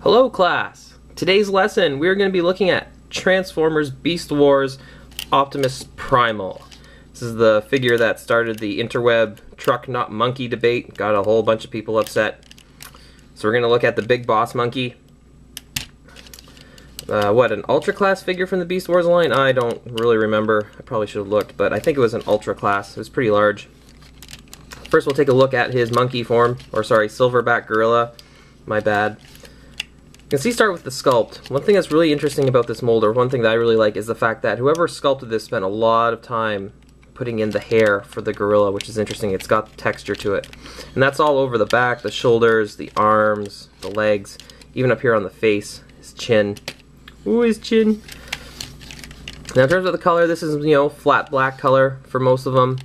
Hello class! Today's lesson we're going to be looking at Transformers Beast Wars Optimus Primal. This is the figure that started the interweb truck not monkey debate, got a whole bunch of people upset. So we're going to look at the big boss monkey. What, an ultra class figure from the Beast Wars line? I don't really remember. I probably should have looked, but I think it was an ultra class. It was pretty large. First we'll take a look at his monkey form, or sorry, silverback gorilla. My bad. You can start with the sculpt. One thing that's really interesting about this mold, or one thing that I really like, is the fact that whoever sculpted this spent a lot of time putting in the hair for the gorilla, which is interesting. It's got texture to it. And that's all over the back, the shoulders, the arms, the legs, even up here on the face, his chin. Ooh, his chin. Now in terms of the color, this is, flat black color for most of them.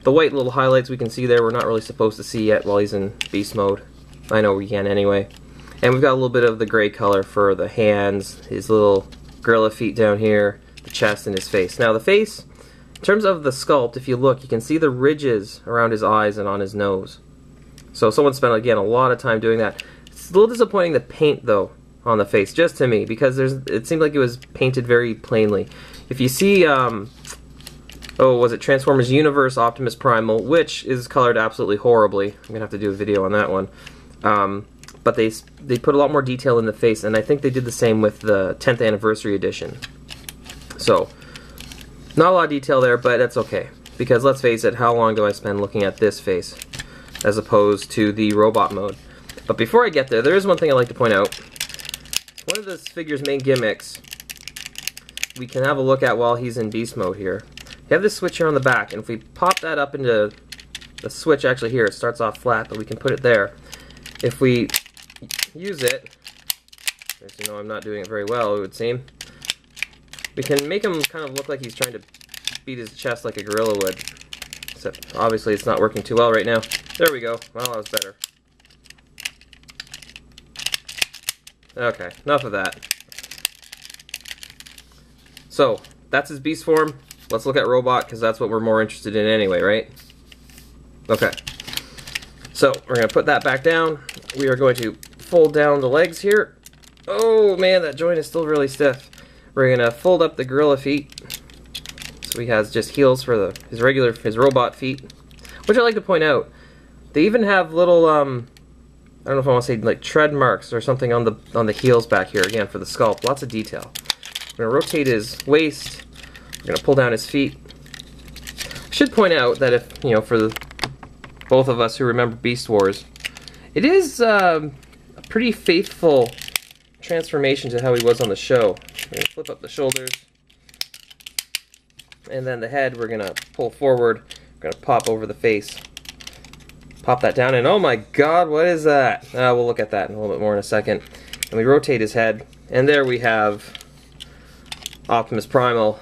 The white little highlights we can see there, we're not really supposed to see yet while he's in beast mode. I know we can anyway. And we've got a little bit of the gray color for the hands, his little gorilla feet down here, the chest, and his face. Now the face, in terms of the sculpt, if you look, you can see the ridges around his eyes and on his nose. So someone spent, again, a lot of time doing that. It's a little disappointing, the paint, though, on the face, just to me, because it seemed like it was painted very plainly. If you see, was it Transformers Universe Optimus Primal, which is colored absolutely horribly. I'm going to have to do a video on that one. But they put a lot more detail in the face, and I think they did the same with the 10th anniversary edition. So, not a lot of detail there, but that's okay. Because let's face it, how long do I spend looking at this face as opposed to the robot mode? But before I get there, there is one thing I'd like to point out. One of this figure's main gimmicks we can have a look at while he's in beast mode here. You have this switch here on the back, and if we pop that up into the switch, actually here, it starts off flat, but we can put it there. If we use it, as you know, I'm not doing it very well, it would seem, we can make him kind of look like he's trying to beat his chest like a gorilla would. Except, obviously, it's not working too well right now. There we go. Well, that was better. Okay, enough of that. So, that's his beast form. Let's look at robot, because that's what we're more interested in anyway, right? Okay. So, we're going to put that back down. We are going to fold down the legs here. Oh man, that joint is still really stiff. We're going to fold up the gorilla feet. So he has just heels for his robot feet. Which I like to point out, they even have little, I don't know if I want to say like tread marks or something on the heels back here, again, for the sculpt. Lots of detail. We're going to rotate his waist. We're going to pull down his feet. I should point out that if, for both of us who remember Beast Wars, it is a pretty faithful transformation to how he was on the show. We're going to flip up the shoulders, and then the head we're going to pull forward. We're going to pop over the face. Pop that down, and oh my god, what is that? We'll look at that in a little bit more in a second. And we rotate his head, and there we have Optimus Primal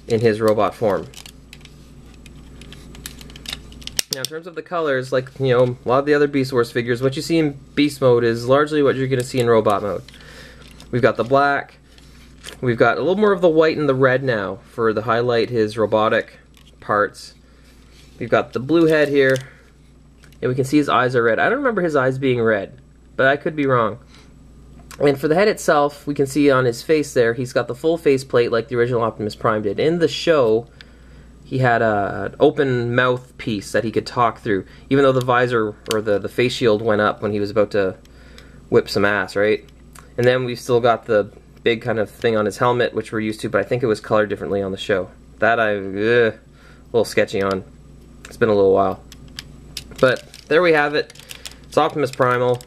in his robot form. Now, in terms of the colors, like, a lot of the other Beast Wars figures, what you see in Beast Mode is largely what you're going to see in Robot Mode. We've got the black, we've got a little more of the white and the red now for the highlight his robotic parts. We've got the blue head here, and we can see his eyes are red. I don't remember his eyes being red, but I could be wrong. And for the head itself, we can see on his face there, he's got the full face plate like the original Optimus Prime did. In the show, he had an open mouth piece that he could talk through, even though the visor or the face shield went up when he was about to whip some ass, right? And then we've still got the big kind of thing on his helmet, which we're used to, but I think it was colored differently on the show. That a little sketchy on. It's been a little while. But there we have it. It's Optimus Primal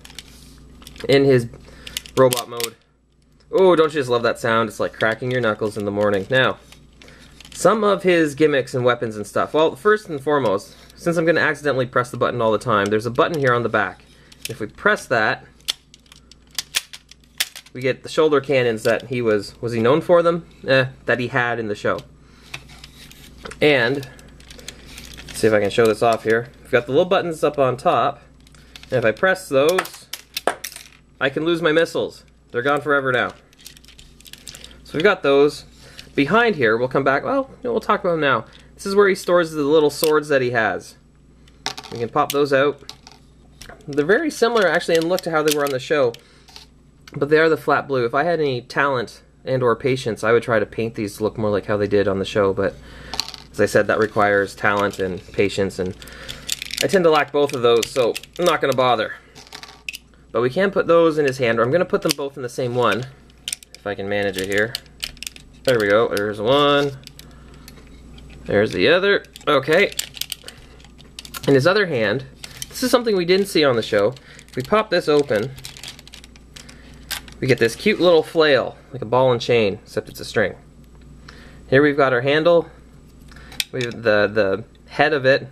in his robot mode. Oh, don't you just love that sound? It's like cracking your knuckles in the morning. Now, some of his gimmicks and weapons and stuff. Well, first and foremost, since I'm going to accidentally press the button all the time, there's a button here on the back. If we press that, we get the shoulder cannons that he was he known for them? That he had in the show. And, let's see if I can show this off here. We've got the little buttons up on top, and if I press those, I can lose my missiles. They're gone forever now. So we've got those. behind here, we'll come back, well, we'll talk about them now. This is where he stores the little swords that he has. We can pop those out. They're very similar actually in look to how they were on the show, but they are the flat blue. If I had any talent and or patience, I would try to paint these to look more like how they did on the show, but as I said, that requires talent and patience, and I tend to lack both of those, so I'm not going to bother. But we can put those in his hand, or I'm going to put them both in the same one, if I can manage it here. There we go, there's one. There's the other. Okay. In his other hand, this is something we didn't see on the show. If we pop this open, we get this cute little flail, like a ball and chain, except it's a string. Here we've got our handle. The head of it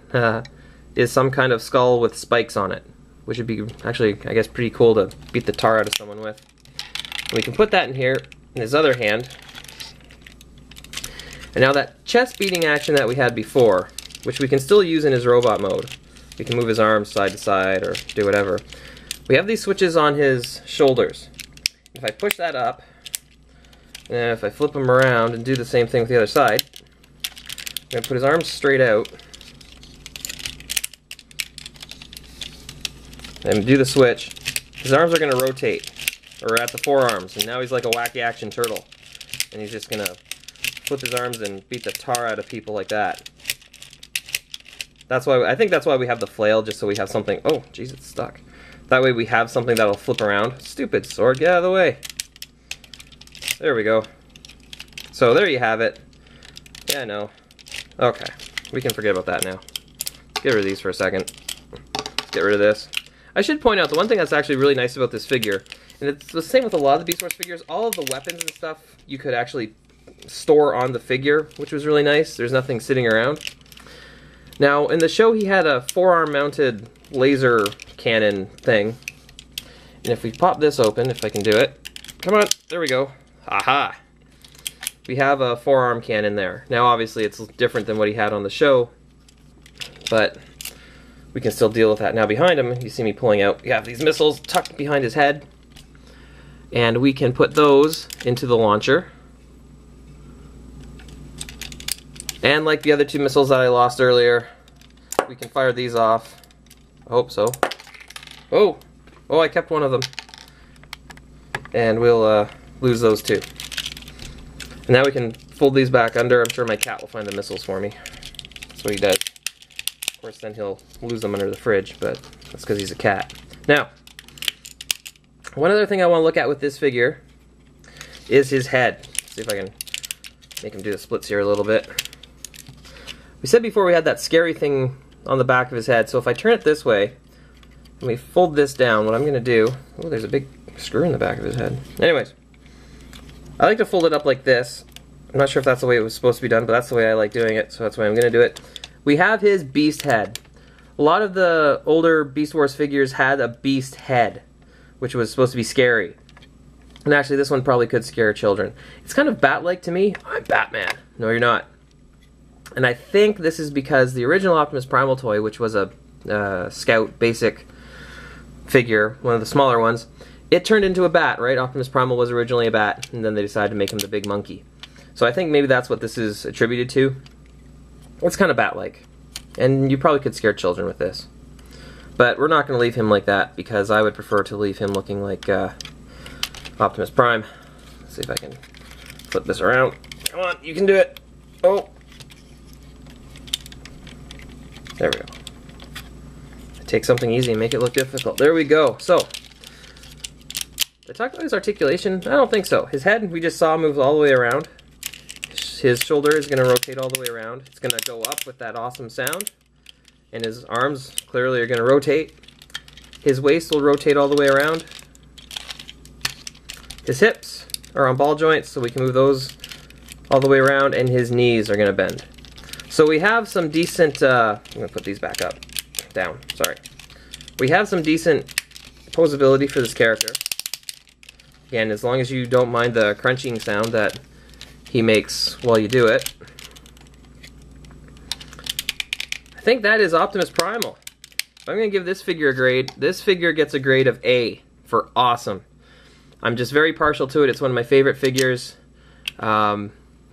is some kind of skull with spikes on it, which would be actually, I guess, pretty cool to beat the tar out of someone with. We can put that in here in his other hand. And now that chest beating action that we had before, which we can still use in his robot mode. We can move his arms side to side or do whatever. We have these switches on his shoulders. If I push that up, and if I flip him around and do the same thing with the other side, I'm going to put his arms straight out and do the switch. His arms are going to rotate, or at the forearms, and now he's like a wacky action turtle. And he's just going to flip his arms and beat the tar out of people like that. That's why I think that's why we have the flail, just so we have something. Oh, jeez, it's stuck. That way we have something that'll flip around. Stupid sword, get out of the way. There we go. So there you have it. Yeah, I know. Okay, we can forget about that now. Get rid of these for a second. Get rid of this. I should point out the one thing that's actually really nice about this figure, and it's the same with a lot of the Beast Wars figures, all of the weapons and stuff you could actually store on the figure, which was really nice. There's nothing sitting around. Now, in the show he had a forearm mounted laser cannon thing, and if we pop this open, if I can do it, come on, there we go. Aha! We have a forearm cannon there. Now obviously it's different than what he had on the show, but we can still deal with that. Now behind him, you see me pulling out, we have these missiles tucked behind his head, and we can put those into the launcher. And like the other two missiles that I lost earlier, we can fire these off. I hope so. Oh! Oh, I kept one of them. And we'll lose those two. And now we can fold these back under. I'm sure my cat will find the missiles for me. That's what he does. Of course, then he'll lose them under the fridge, but that's because he's a cat. Now, one other thing I want to look at with this figure is his head. Let's see if I can make him do the splits here a little bit. We said before we had that scary thing on the back of his head, so if I turn it this way, and we fold this down, what I'm going to do... Oh, there's a big screw in the back of his head. Anyways, I like to fold it up like this. I'm not sure if that's the way it was supposed to be done, but that's the way I like doing it, so that's why I'm going to do it. We have his beast head. A lot of the older Beast Wars figures had a beast head, which was supposed to be scary. And actually, this one probably could scare children. It's kind of bat-like to me. I'm Batman. No, you're not. And I think this is because the original Optimus Primal toy, which was a Scout basic figure, one of the smaller ones, it turned into a bat, right? Optimus Primal was originally a bat, and then they decided to make him the big monkey. So I think maybe that's what this is attributed to. It's kind of bat-like. And you probably could scare children with this. But we're not going to leave him like that, because I would prefer to leave him looking like Optimus Prime. Let's see if I can flip this around. Come on, you can do it. Oh! There we go. Take something easy and make it look difficult. There we go. So, did I talk about his articulation? I don't think so. His head, we just saw, moves all the way around. His shoulder is going to rotate all the way around. It's going to go up with that awesome sound. And his arms clearly are going to rotate. His waist will rotate all the way around. His hips are on ball joints, so we can move those all the way around. And his knees are going to bend. So we have some decent, I'm going to put these back up, down, sorry. We have some decent posability for this character. Again, as long as you don't mind the crunching sound that he makes while you do it. I think that is Optimus Primal. If I'm going to give this figure a grade, this figure gets a grade of A for awesome. I'm just very partial to it. It's one of my favorite figures.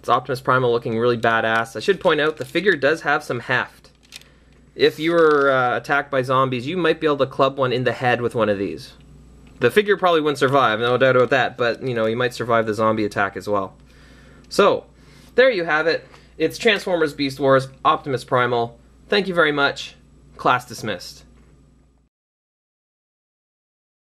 It's Optimus Primal looking really badass. I should point out the figure does have some heft. If you were attacked by zombies, you might be able to club one in the head with one of these. The figure probably wouldn't survive, no doubt about that, but you know, you might survive the zombie attack as well. So, there you have it. It's Transformers Beast Wars Optimus Primal. Thank you very much. Class dismissed.